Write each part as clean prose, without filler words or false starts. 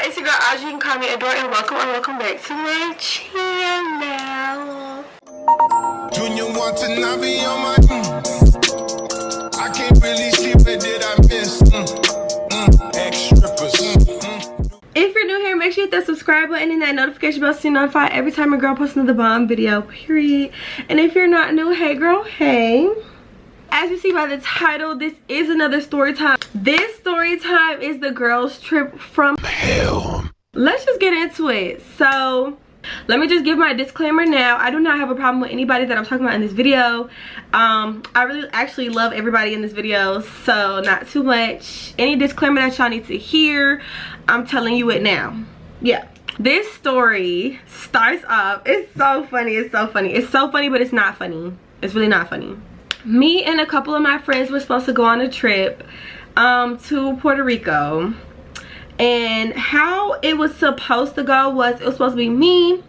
it's your girl Audrey. You can call me Adore, and welcome back to my channel. Junior want to not be on my I can't really see what did I miss ex-strippers. If you're new here, make sure you hit that subscribe button and that notification bell so you're notified every time a girl posts another bomb video, period. And if you're not new, hey girl, hey. As you see by the title, this is another story time. This story time is the girls trip from hell. Let's just get into it. So let me just give my disclaimer now. I do not have a problem with anybody that I'm talking about in this video. I really actually love everybody in this video, so not too much. Any disclaimer that y'all need to hear, I'm telling you it now. Yeah, this story starts off, it's so funny, it's so funny. It's so funny, but it's not funny. It's really not funny. Me and a couple of my friends were supposed to go on a trip to Puerto Rico. And how it was supposed to go was, it was supposed to be me,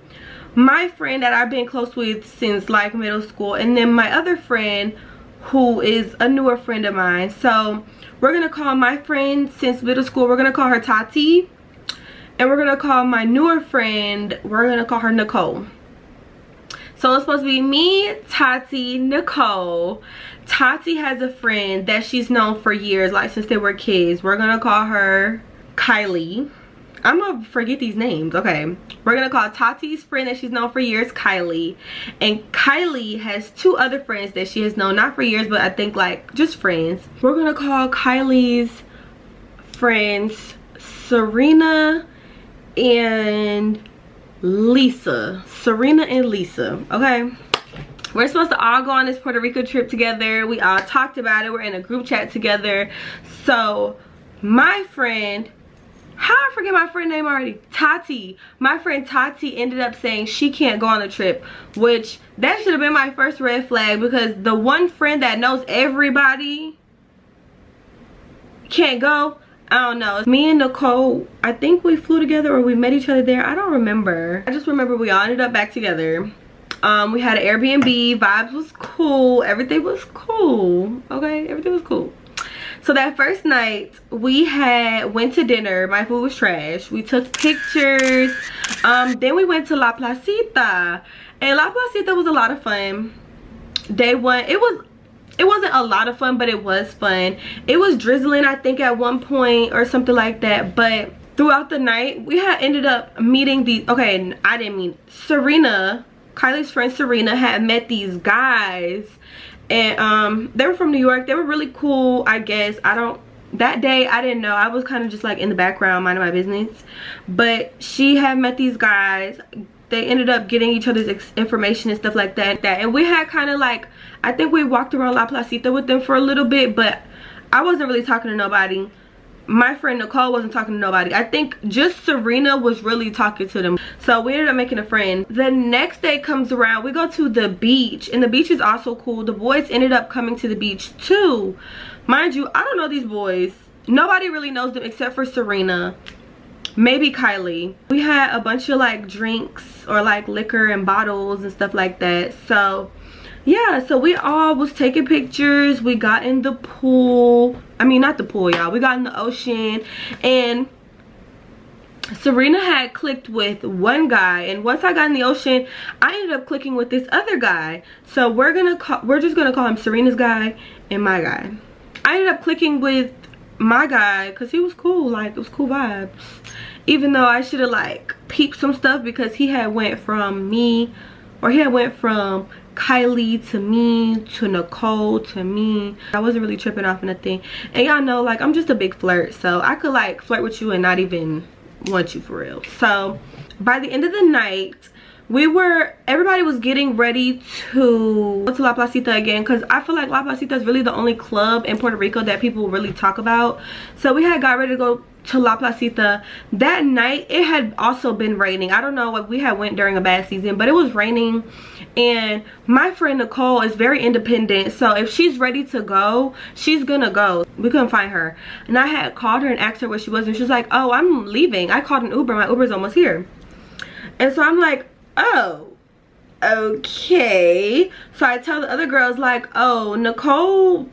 my friend that I've been close with since like middle school, and then my other friend who is a newer friend of mine. So we're gonna call my friend since middle school, we're gonna call her Tati, and we're gonna call my newer friend, we're gonna call her Nicole. So it's supposed to be me, Tati, Nicole. Tati has a friend that she's known for years, like since they were kids. We're gonna call her Kylie. I'm gonna forget these names. Okay, we're gonna call Tati's friend that she's known for years Kylie, and Kylie has two other friends that she has known not for years, but I think like just friends. We're gonna call Kylie's friends Serena and Lisa. Serena and Lisa. Okay, we're supposed to all go on this Puerto Rico trip together. We all talked about it. We're in a group chat together. So my friend, how I forget my friend name already? Tati. My friend Tati ended up saying she can't go on the trip, which that should have been my first red flag, because the one friend that knows everybody can't go. I don't know. Me and Nicole, I think we flew together or we met each other there. I don't remember. I just remember we all ended up back together. We had an Airbnb. Vibes was cool. Everything was cool. Okay, everything was cool. So that first night we went to dinner. My food was trash. We took pictures. Then we went to La Placita, and La Placita was a lot of fun. Day one, it wasn't a lot of fun, but it was fun. It was drizzling, I think, at one point or something like that. But throughout the night, we had ended up meeting these, okay, I didn't mean Serena, Kylie's friend Serena had met these guys, and they were from New York. They were really cool, I guess. That day I didn't know. I was kind of just like in the background minding my business. But she had met these guys. They ended up getting each other's information and stuff like that. And we had kind of like, I think we walked around La Placita with them for a little bit, but I wasn't really talking to nobody. My friend Nicole wasn't talking to nobody. I think just Serena was really talking to them. So we ended up making a friend. The next day comes around, we go to the beach, and the beach is also cool. The boys ended up coming to the beach too. Mind you, I don't know these boys. Nobody really knows them except for Serena. Maybe Kylie. We had a bunch of like drinks or like liquor and bottles and stuff like that. So yeah, so we all was taking pictures. We got in the pool. I mean, not the pool, y'all. We got in the ocean, and Serena had clicked with one guy, and once I got in the ocean, I ended up clicking with this other guy. So we're just gonna call him Serena's guy and my guy. I ended up clicking with my guy because he was cool. Like, it was cool vibes, even though I should have like peeped some stuff, because he had went from me, or he had went from Kylie to me to Nicole to me. I wasn't really tripping off nothing, and y'all know like I'm just a big flirt, so I could like flirt with you and not even want you for real. So by the end of the night, everybody was getting ready to go to La Placita again, because I feel like La Placita is really the only club in Puerto Rico that people really talk about. So we had got ready to go to La Placita. That night it had also been raining. I don't know, like we had went during a bad season, but it was raining, and my friend Nicole is very independent, so if she's ready to go, she's gonna go. We couldn't find her, and I had called her and asked her where she was, and she was like, oh, I'm leaving. I called an Uber. My Uber's almost here. And so I'm like, oh, okay. So I tell the other girls like, oh, Nicole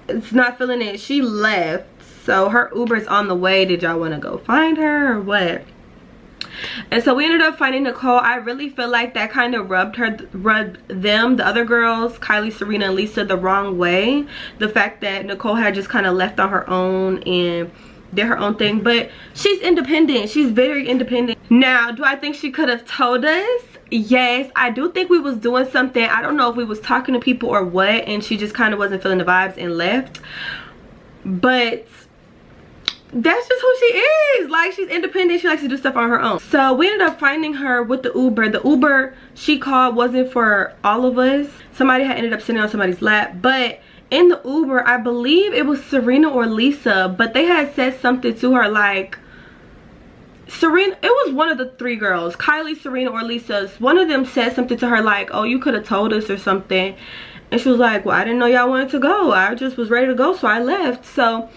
is not feeling it. She left. So her Uber's on the way. Did y'all want to go find her or what? And so we ended up finding Nicole. I really feel like that kind of rubbed them, the other girls, Kylie, Serena, and Lisa, the wrong way. The fact that Nicole had just kind of left on her own and did her own thing. But she's independent. She's very independent. Now, do I think she could have told us? Yes, I do think we was doing something. I don't know if we was talking to people or what, and she just kind of wasn't feeling the vibes and left. But that's just who she is. Like, she's independent. She likes to do stuff on her own. So we ended up finding her with the Uber. The Uber she called wasn't for all of us. Somebody had ended up sitting on somebody's lap. But in the Uber, I believe it was Serena or Lisa, but they had said something to her like, Serena, it was one of the three girls, Kylie, Serena, or Lisa. One of them said something to her like, oh, you could have told us or something. And she was like, well, I didn't know y'all wanted to go. I just was ready to go, so I left. So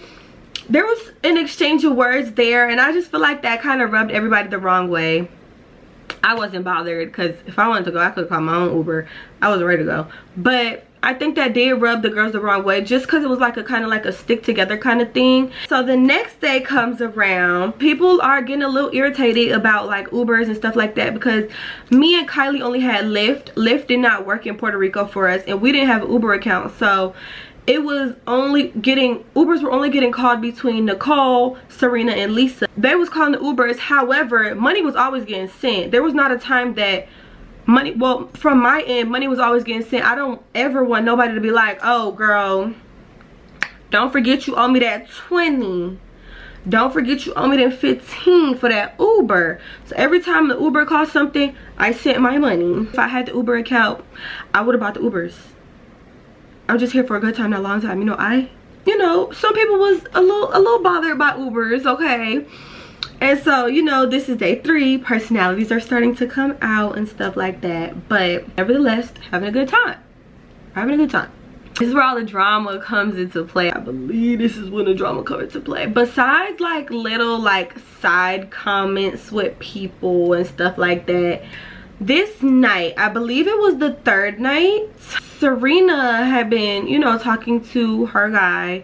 there was an exchange of words there, and I just feel like that kind of rubbed everybody the wrong way. I wasn't bothered, because if I wanted to go, I could have called my own Uber. I was ready to go. But I think that did rub the girls the wrong way, just because it was like a kind of like a stick together kind of thing. So the next day comes around, people are getting a little irritated about like Ubers and stuff like that, because me and Kylie only had Lyft. Lyft did not work in Puerto Rico for us, and we didn't have an Uber account. So it was only getting, Ubers were only getting called between Nicole, Serena, and Lisa. They was calling the Ubers. However, money was always getting sent. There was not a time that money, well, from my end, money was always getting sent. I don't ever want nobody to be like, oh girl, don't forget you owe me that 20. Don't forget you owe me that 15 for that Uber. So every time the Uber cost something, I sent my money. If I had the Uber account, I would have bought the Ubers. I'm just here for a good time, not a long time. You know, some people was a little bothered by Ubers, okay? And so, you know, this is day 3. Personalities are starting to come out and stuff like that. But nevertheless, having a good time. Having a good time. This is where all the drama comes into play. I believe this is when the drama comes into play. Besides like little like side comments with people and stuff like that, this night, I believe it was the 3rd night, Serena had been, you know, talking to her guy,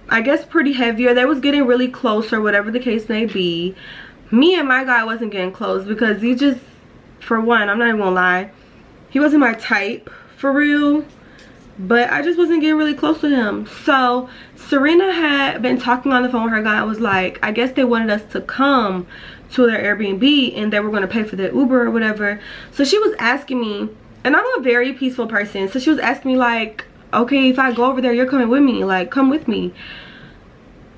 I guess pretty heavy, or they was getting really close or whatever the case may be. Me and my guy wasn't getting close because he just, for one, I'm not even gonna lie, he wasn't my type for real, but I just wasn't getting really close to him. So Serena had been talking on the phone with her guy. I was like, I guess they wanted us to come to their Airbnb and they were going to pay for the Uber or whatever. So she was asking me, and I'm a very peaceful person, so she was asking me like, okay, if I go over there, you're coming with me, like come with me.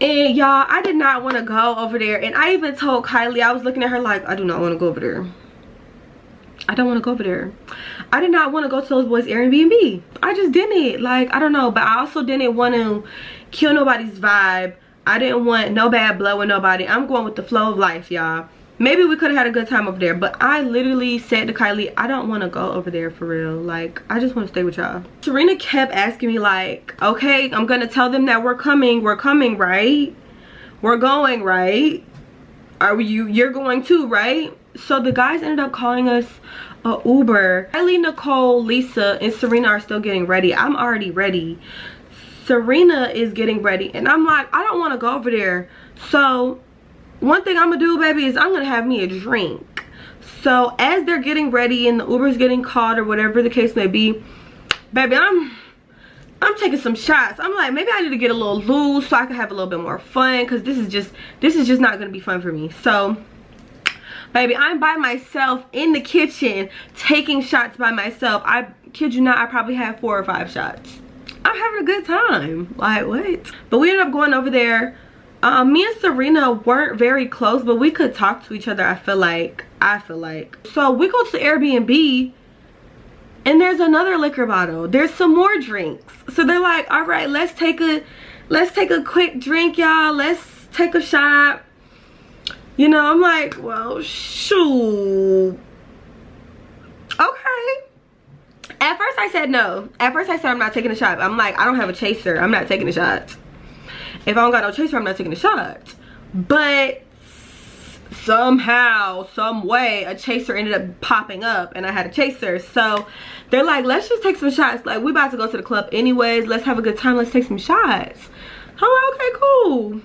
And y'all, I did not want to go over there. And I even told Kylie, I was looking at her like, I do not want to go over there. I don't want to go over there. I did not want to go to those boys' Airbnb. I just didn't. Like, I don't know. But I also didn't want to kill nobody's vibe. I didn't want no bad blood with nobody. I'm going with the flow of life, y'all. Maybe we could have had a good time over there. But I literally said to Kylie, I don't want to go over there for real. Like, I just want to stay with y'all. Serena kept asking me like, okay, I'm going to tell them that we're coming. We're coming, right? We're going, right? Are you're going too, right? So the guys ended up calling us a Uber. Kylie, Nicole, Lisa, and Serena are still getting ready. I'm already ready. Serena is getting ready. And I'm like, I don't want to go over there. So one thing I'm going to do, baby, is I'm going to have me a drink. So as they're getting ready and the Uber's getting called or whatever the case may be, baby, I'm taking some shots. I'm like, maybe I need to get a little loose so I can have a little bit more fun, because this is just not going to be fun for me. So baby, I'm by myself in the kitchen taking shots by myself. I kid you not, I probably had 4 or 5 shots. I'm having a good time. Like, what? But we ended up going over there. Me and Serena weren't very close, but we could talk to each other, I feel like. So we go to the Airbnb and there's another liquor bottle. There's some more drinks. So they're like, all right, let's take a quick drink, y'all. Let's take a shot. You know, I'm like, well, shoot. Okay. At first I said no. At first I said I'm not taking a shot. I'm like, I don't have a chaser. I'm not taking a shot. If I don't got no chaser, I'm not taking a shot. But somehow, some way, a chaser ended up popping up and I had a chaser. So they're like, let's just take some shots. Like, we about to go to the club anyways. Let's have a good time. Let's take some shots. Oh, okay, cool.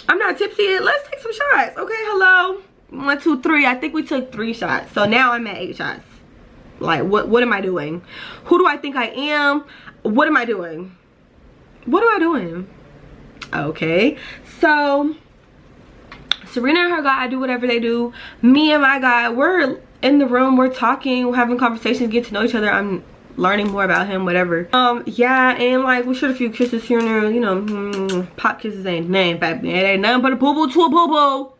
I'm not tipsy yet. Let's take some shots. Okay, hello. 1, 2, 3. I think we took 3 shots. So now I'm at 8 shots. Like, what am I doing? Who do I think I am? What am I doing? What am I doing? Okay, so Serena and her guy do whatever they do. Me and my guy, we're in the room, we're talking, we're having conversations, get to know each other. I'm learning more about him, whatever. Yeah, and like we shoot a few kisses here and there, you know. Pop kisses ain't nothing, baby. It ain't nothing but a boo-boo to a boo-boo.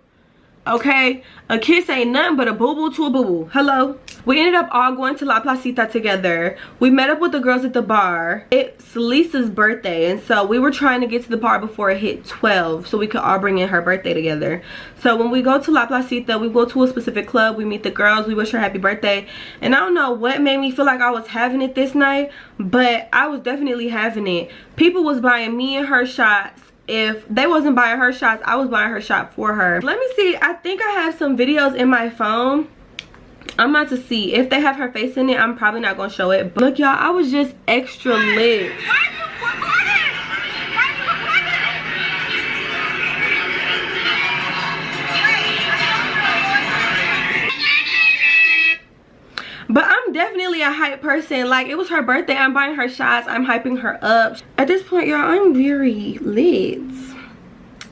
Okay, a kiss ain't nothing but a boo-boo to a boo-boo. Hello. We ended up all going to La Placita together. We met up with the girls at the bar. It's Lisa's birthday, and so we were trying to get to the bar before it hit 12 so we could all bring in her birthday together. So when we go to La Placita, we go to a specific club, we meet the girls, we wish her happy birthday. And I don't know what made me feel like I was having it this night, but I was definitely having it. People was buying me and her shots. If they wasn't buying her shots, I was buying her shot for her. Let me see. I think I have some videos in my phone. I'm about to see. If they have her face in it, I'm probably not going to show it. But look, y'all, I was just extra lit. But I'm definitely a hype person. Like, it was her birthday. I'm buying her shots. I'm hyping her up. At this point, y'all, I'm very lit.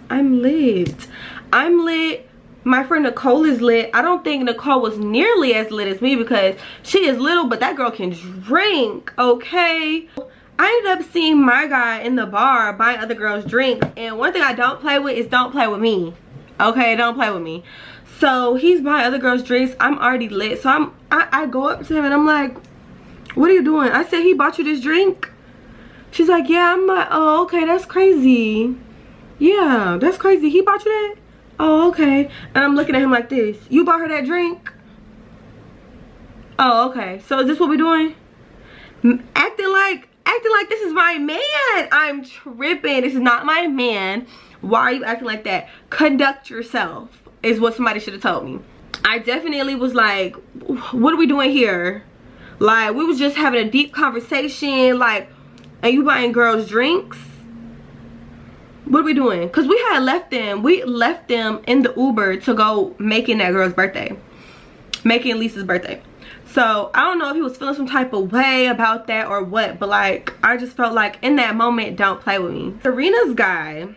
I'm lit. I'm lit. My friend Nicole is lit. I don't think Nicole was nearly as lit as me because she is little, but that girl can drink, okay? I ended up seeing my guy in the bar buying other girls drinks. And one thing I don't play with is don't play with me. Okay, don't play with me. So he's buying other girls drinks. I'm already lit. So I go up to him and I'm like, what are you doing? I said, he bought you this drink? She's like, yeah. I'm like, oh, okay, that's crazy. Yeah, that's crazy. He bought you that? Oh, okay. And I'm looking at him like this. You bought her that drink? Oh, okay. So is this what we're doing? Acting like this is my man. I'm tripping. This is not my man. Why are you acting like that? Conduct yourself is what somebody should have told me. I definitely was like, what are we doing here? Like, we was just having a deep conversation, like, and you buying girls drinks? What are we doing? Because we had left them. We left them in the Uber to go making that girl's birthday. Making Lisa's birthday. So, I don't know if he was feeling some type of way about that or what. But, like, I just felt like in that moment, don't play with me. Serena's guy,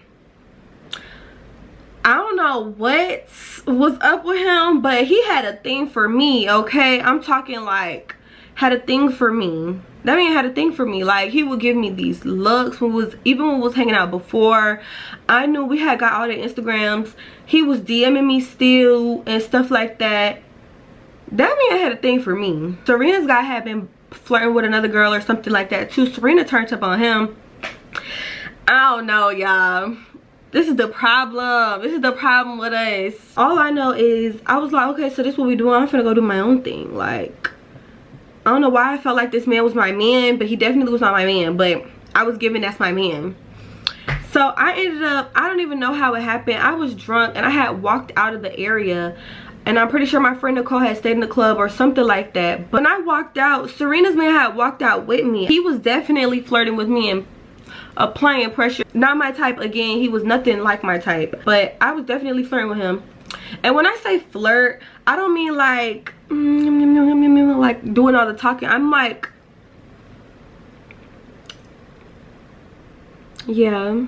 I don't know what was up with him, but he had a thing for me, okay? I'm talking like, had a thing for me. That man had a thing for me. Like, he would give me these looks even when we was hanging out before. I knew we had got all the Instagrams. He was DMing me still and stuff like that. That man had a thing for me. Serena's guy had been flirting with another girl or something like that too. Serena turned up on him. I don't know, y'all. This is the problem. This is the problem with us. All I know is I was like, okay, so this is what we doing. I'm finna go do my own thing. Like, I don't know why I felt like this man was my man, but he definitely was not my man. But I was given that's my man. So I ended up, I don't even know how it happened. I was drunk and I had walked out of the area. And I'm pretty sure my friend Nicole had stayed in the club or something like that. But when I walked out, Serena's man had walked out with me. He was definitely flirting with me and applying pressure. Not my type again. He was nothing like my type. But I was definitely flirting with him. And when I say flirt, I don't mean like like doing all the talking. I'm like, yeah.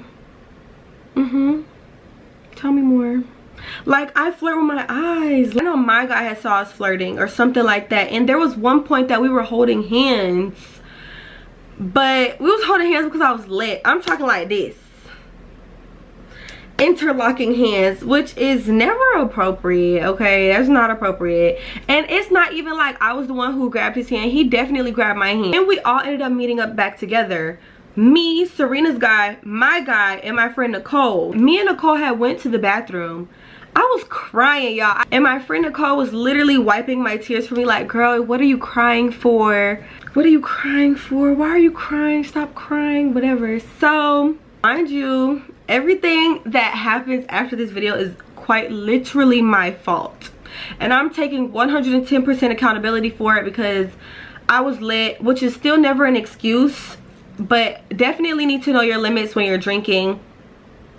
Tell me more. Like, I flirt with my eyes. I know my guy had saw us flirting or something like that. And there was one point that we were holding hands. But we was holding hands because I was lit. I'm talking like this. Interlocking hands, which is never appropriate, okay? That's not appropriate. And it's not even like I was the one who grabbed his hand. He definitely grabbed my hand. And we all ended up meeting up back together. Me, Serena's guy, my guy, and my friend Nicole. Me and Nicole had went to the bathroom. I was crying, y'all. And my friend Nicole was literally wiping my tears for me like, girl, what are you crying for? What are you crying for? Why are you crying? Stop crying, whatever. So, mind you, everything that happens after this video is quite literally my fault. And I'm taking 110% accountability for it because I was lit, which is still never an excuse. But definitely need to know your limits when you're drinking.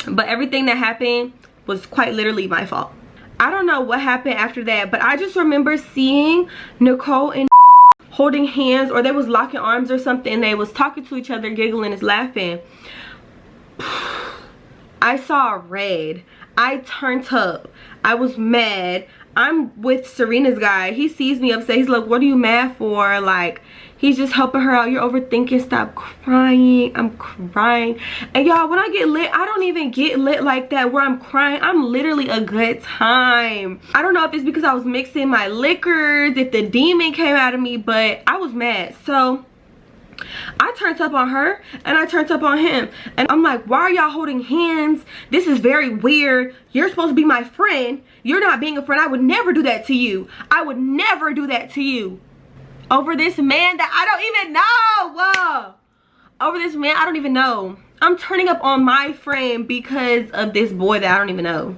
But everything that happened was quite literally my fault. I don't know what happened after that, but I just remember seeing Nicole and holding hands, or they was locking arms or something. They was talking to each other, giggling and laughing. I saw red. I turned up. I was mad. I'm with Serena's guy. He sees me upset. He's like, what are you mad for? Like, he's just helping her out. You're overthinking. Stop crying. I'm crying. And y'all, when I get lit, I don't even get lit like that where I'm crying. I'm literally a good time. I don't know if it's because I was mixing my liquors, if the demon came out of me, but I was mad. So I turned up on her and I turned up on him, and I'm like, why are y'all holding hands? This is very weird. You're supposed to be my friend. You're not being a friend. I would never do that to you. I would never do that to you. Over this man that I don't even know. Over this man I don't even know. I'm turning up on my friend because of this boy that I don't even know.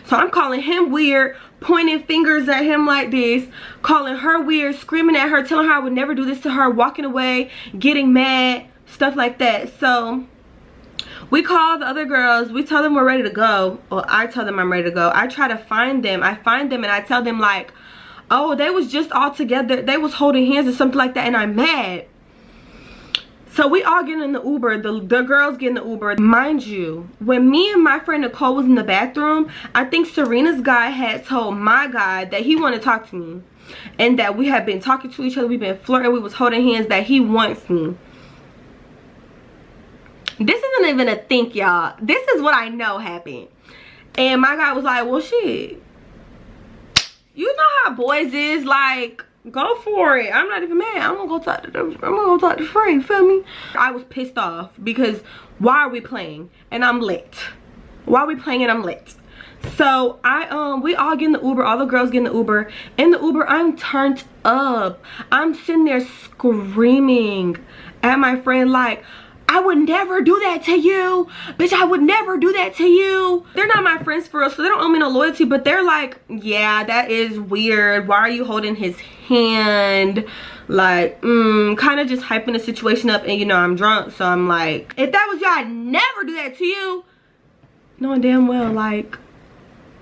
So I'm calling him weird, pointing fingers at him like this, calling her weird, screaming at her, telling her I would never do this to her, walking away, getting mad, stuff like that. So we call the other girls. We tell them we're ready to go. Or I tell them I'm ready to go. I try to find them. I find them and I tell them like, oh, they was just all together. They was holding hands or something like that, and I'm mad. So we all get in the Uber. The girls get in the Uber. Mind you, when me and my friend Nicole was in the bathroom, I think Serena's guy had told my guy that he wanted to talk to me. And that we had been talking to each other. We've been flirting. We was holding hands. That he wants me. This isn't even a think, y'all. This is what I know happened. And my guy was like, well, shit. You know how boys is. Like, go for it. I'm not even mad. I'm gonna go talk to them. I'm gonna go talk to Frey, feel me? I was pissed off because why are we playing and I'm lit? Why are we playing and I'm lit? So we all get in the Uber. All the girls get in the Uber. In the Uber, I'm turned up. I'm sitting there screaming at my friend like, I would never do that to you. Bitch, I would never do that to you. They're not my friends for real, so they don't owe me no loyalty, but they're like, yeah, that is weird. Why are you holding his hand? Like, kind of just hyping the situation up, and you know, I'm drunk, so I'm like, if that was y'all, I'd never do that to you. Knowing damn well, like,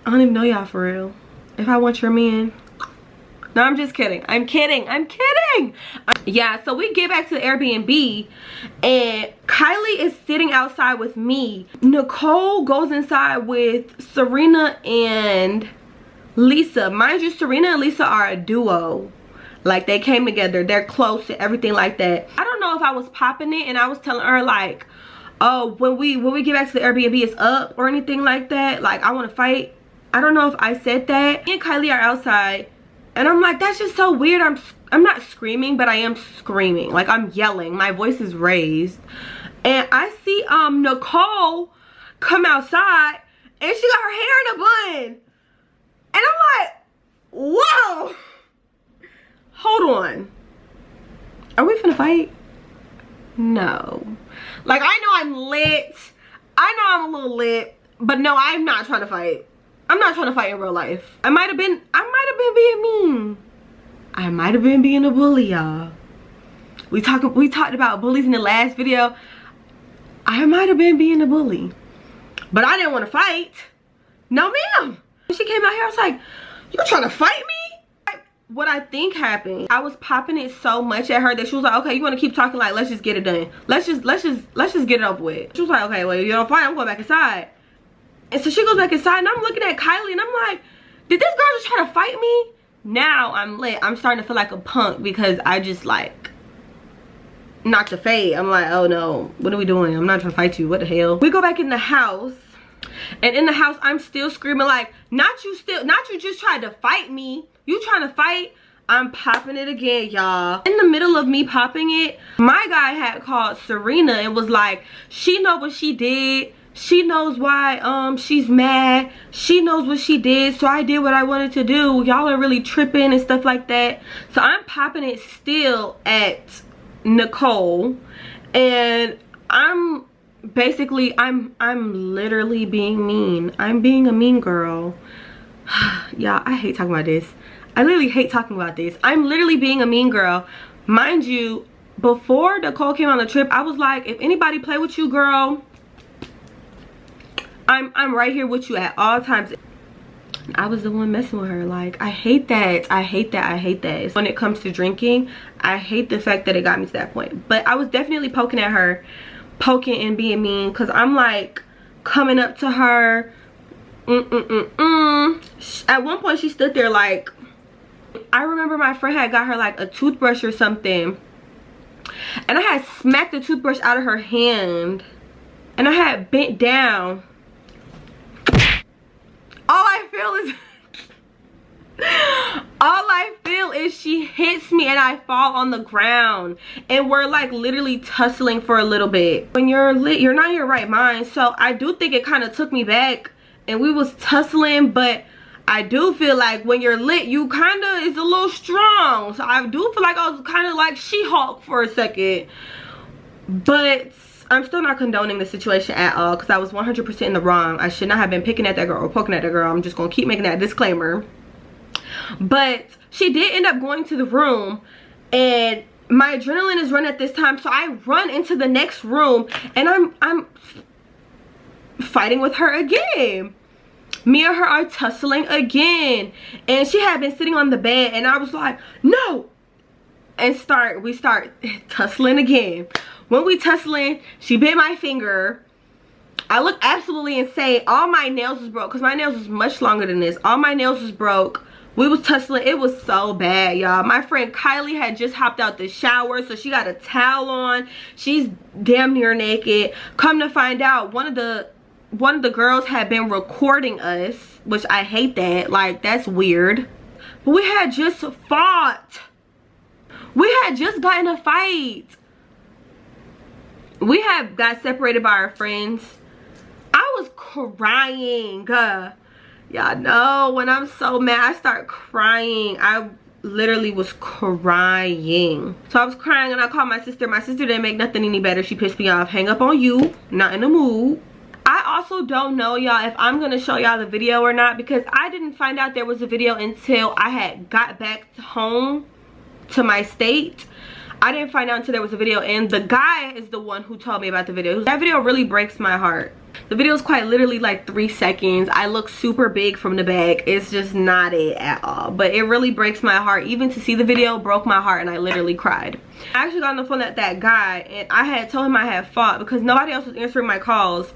I don't even know y'all for real. If I want your man. No, I'm just kidding. I'm kidding. I'm kidding. Yeah, so we get back to the Airbnb and Kylie is sitting outside with me. Nicole goes inside with Serena and Lisa. Mind you, Serena and Lisa are a duo. Like, they came together. They're close and everything like that. I don't know if I was popping it and I was telling her like, oh, when we get back to the Airbnb, it's up or anything like that. Like, I want to fight. I don't know if I said that. Me and Kylie are outside. And I'm like, that's just so weird. I'm not screaming, but I am screaming. Like, I'm yelling. My voice is raised. And I see Nicole come outside and she got her hair in a bun. And I'm like, whoa. Hold on. Are we finna fight? No. Like, I know I'm lit. I know I'm a little lit. But no, I'm not trying to fight. I'm not trying to fight in real life. I might have been being mean. I might have been being a bully, y'all. We talked about bullies in the last video. I might have been being a bully. But I didn't want to fight. No, ma'am. When she came out here, I was like, you trying to fight me? What I think happened, I was popping it so much at her that she was like, okay, you want to keep talking, like, let's just get it done. Let's just get it over with. She was like, okay, well, you don't fight, I'm going back inside. And so she goes back inside and I'm looking at Kylie and I'm like, did this girl just try to fight me? Now I'm lit. I'm starting to feel like a punk because I just like knocked the fade. I'm like, oh no, what are we doing? I'm not trying to fight you. What the hell? We go back in the house, and in the house I'm still screaming like, not you just tried to fight me. You trying to fight? I'm popping it again, y'all. In the middle of me popping it, my guy had called Serena and was like, she know what she did. She knows why she's mad. She knows what she did, so I did what I wanted to do. Y'all are really tripping and stuff like that. So I'm popping it still at Nicole, and I'm basically I'm literally being mean. I'm being a mean girl. Y'all, I hate talking about this. I literally hate talking about this. I'm literally being a mean girl. Mind you, before Nicole came on the trip, I was like, if anybody play with you, girl, I'm right here with you at all times. I was the one messing with her. Like, I hate that. I hate that. I hate that. When it comes to drinking, I hate the fact that it got me to that point. But I was definitely poking at her, poking and being mean, because I'm like coming up to her. At one point she stood there like, I remember my friend had got her like a toothbrush or something, and I had smacked the toothbrush out of her hand, and I had bent down. All I feel is she hits me and I fall on the ground, and we're like literally tussling for a little bit. When you're lit, you're not in your right mind. So I do think it kind of took me back, and we was tussling, but I do feel like when you're lit, you kind of is a little strong. So I do feel like I was kind of like She-Hulk for a second. But I'm still not condoning the situation at all, because I was 100% in the wrong. I should not have been picking at that girl or poking at that girl. I'm just going to keep making that disclaimer. But she did end up going to the room, and my adrenaline is running at this time. So I run into the next room, and I'm fighting with her again. Me and her are tussling again, and she had been sitting on the bed, and I was like, no, and we start tussling again. When we tussling, she bit my finger. I look absolutely insane. All my nails was broke, because my nails was much longer than this. All my nails was broke. We was tussling. It was so bad, y'all. My friend Kylie had just hopped out the shower, so she got a towel on. She's damn near naked. Come to find out, one of the girls had been recording us, which I hate that. Like, that's weird. But we had just fought. We had just gotten a fight. We had got separated by our friends. I was crying. Y'all know when I'm so mad, I start crying. I literally was crying. So I was crying, and I called my sister. My sister didn't make nothing any better. She pissed me off. Hang up on you. Not in the mood. I also don't know, y'all, if I'm gonna show y'all the video or not, because I didn't find out there was a video until I had got back home to my state. I didn't find out until there was a video, and the guy is the one who told me about the video. That video really breaks my heart. The video is quite literally like 3 seconds. I look super big from the back. It's just not it at all. But it really breaks my heart. Even to see the video broke my heart, and I literally cried. I actually got on the phone with that guy, and I had told him I had fought because nobody else was answering my calls.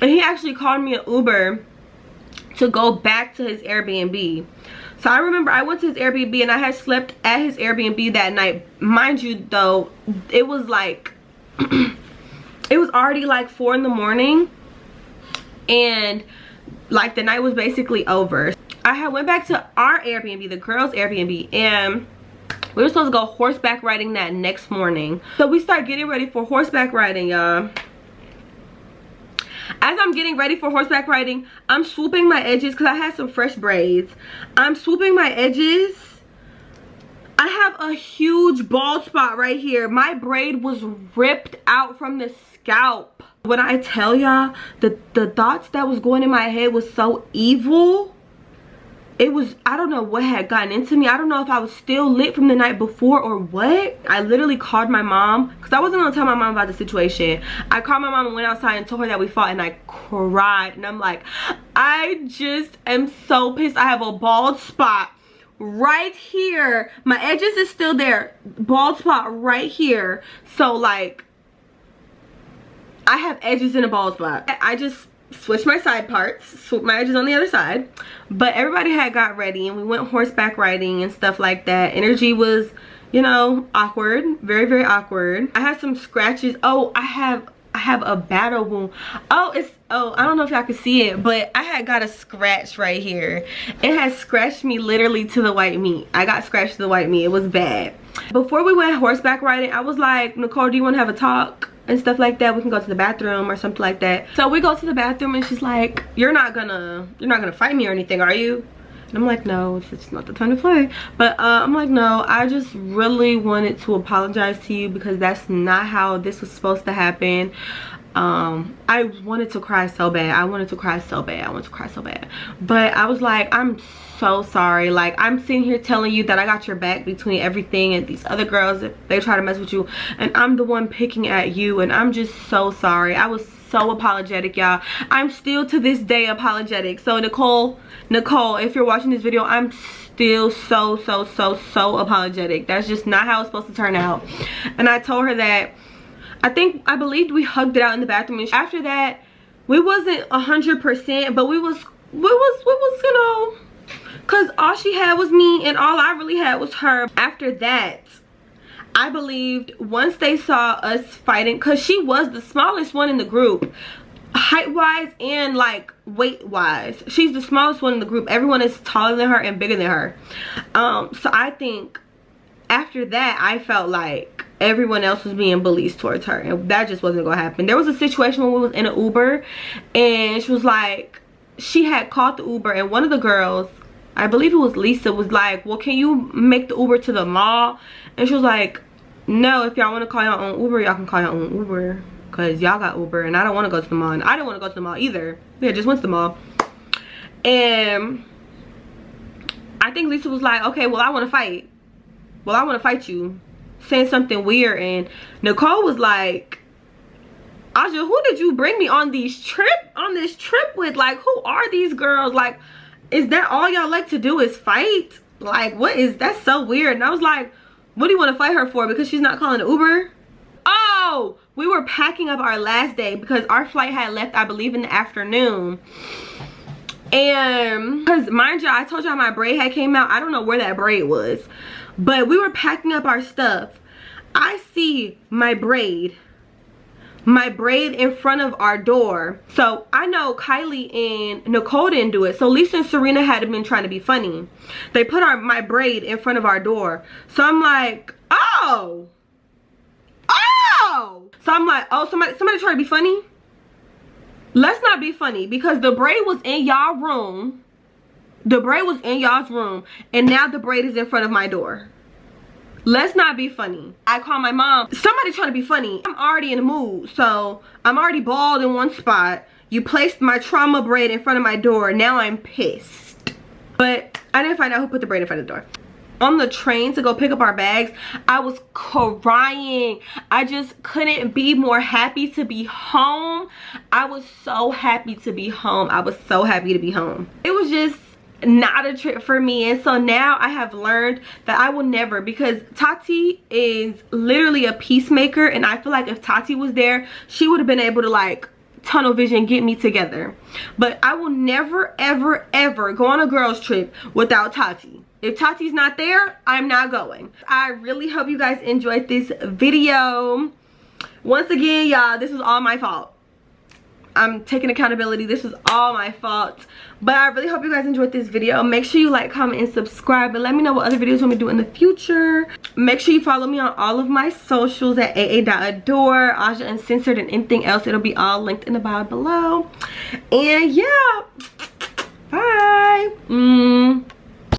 And he actually called me an Uber to go back to his Airbnb. So I remember I went to his Airbnb, and I had slept at his Airbnb that night. Mind you though, it was like it was already like 4 in the morning, and like the night was basically over. I had went back to our Airbnb, the girls' Airbnb, and we were supposed to go horseback riding that next morning. So we start getting ready for horseback riding, y'all. As I'm getting ready for horseback riding, I'm swooping my edges because I had some fresh braids. I'm swooping my edges. I have a huge bald spot right here. My braid was ripped out from the scalp. When I tell y'all, the thoughts that was going in my head was so evil. It was, I don't know what had gotten into me. I don't know if I was still lit from the night before or what. I literally called my mom, because I wasn't going to tell my mom about the situation. I called my mom and went outside and told her that we fought, and I cried. And I'm like, I just am so pissed. I have a bald spot right here. My edges is still there. Bald spot right here. So like, I have edges in a bald spot. I just switched my side parts, swooped my edges on the other side. But everybody had got ready, and we went horseback riding and stuff like that. Energy was, you know, awkward. Very, very awkward. I had some scratches. Oh, I have a battle wound. Oh, I don't know if y'all can see it, but I had got a scratch right here. It has scratched me literally to the white meat. I got scratched to the white meat. It was bad. Before we went horseback riding, I was like, Nicole, do you want to have a talk and stuff like that? We can go to the bathroom or something like that. So we go to the bathroom, and she's like, you're not gonna fight me or anything, are you? And I'm like, no, it's not the time to play. But I'm like, no, I just really wanted to apologize to you, because that's not how this was supposed to happen. I wanted to cry so bad. I wanted to cry so bad. But I was like, I'm so sorry. Like, I'm sitting here telling you that I got your back between everything and these other girls, if they try to mess with you, and I'm the one picking at you, and I'm just so sorry. I was so apologetic, y'all. I'm still to this day apologetic. So Nicole, if you're watching this video, I'm still so apologetic. That's just not how it's supposed to turn out. And I told her that I believed we hugged it out in the bathroom, and after that we wasn't 100%, but we was, you know, because all she had was me and all I really had was her. After that, I believed once they saw us fighting, because she was the smallest one in the group, height wise and like weight wise. She's the smallest one in the group. Everyone is taller than her and bigger than her. So I think after that I felt like everyone else was being bullies towards her, and that just wasn't gonna happen. There was a situation when we was in an Uber, and she was like, she had called the Uber, and one of the girls, I believe it was Lisa, was like, well, can you make the Uber to the mall? And she was like, no, if y'all want to call your own Uber, y'all can call your own Uber, because y'all got Uber and I don't want to go to the mall. And I didn't want to go to the mall either. We had just went to the mall. And I think Lisa was like, okay, well, I want to fight. Well, I want to fight you. Saying something weird. And Nicole was like, Aja, who did you bring me on this trip with? Like, who are these girls? Like, is that all y'all like to do is fight? Like, what is, that's so weird. And I was like, what do you want to fight her for? Because she's not calling an Uber? Oh, we were packing up our last day because our flight had left, I believe, in the afternoon. And because mind you, I told y'all my braid had came out. I don't know where that braid was, but we were packing up our stuff. I see my braid in front of our door. So I know Kylie and Nicole didn't do it, so Lisa and Serena had been trying to be funny. They put my braid in front of our door. So I'm like, oh, so I'm like, oh, somebody trying to be funny. Let's not be funny, because the braid was in y'all room. The braid was in y'all's room, and now the braid is in front of my door. Let's not be funny. I call my mom. Somebody trying to be funny. I'm already in the mood, so I'm already bald in one spot. You placed my trauma braid in front of my door. Now I'm pissed. But I didn't find out who put the braid in front of the door. On the train to go pick up our bags, I was crying. I just couldn't be more happy to be home. I was so happy to be home. I was so happy to be home. It was just not a trip for me. And so now I have learned that I will never, because Tati is literally a peacemaker, and I feel like if Tati was there, she would have been able to like tunnel vision get me together. But I will never ever go on a girls trip without Tati. If Tati's not there, I'm not going. I really hope you guys enjoyed this video. Once again, y'all, this is all my fault. I'm taking accountability. This is all my fault. But I really hope you guys enjoyed this video. Make sure you like, comment, and subscribe. And let me know what other videos you want me to do in the future. Make sure you follow me on all of my socials at aa.adore, Aja Uncensored, and anything else. It'll be all linked in the bio below. And yeah, bye.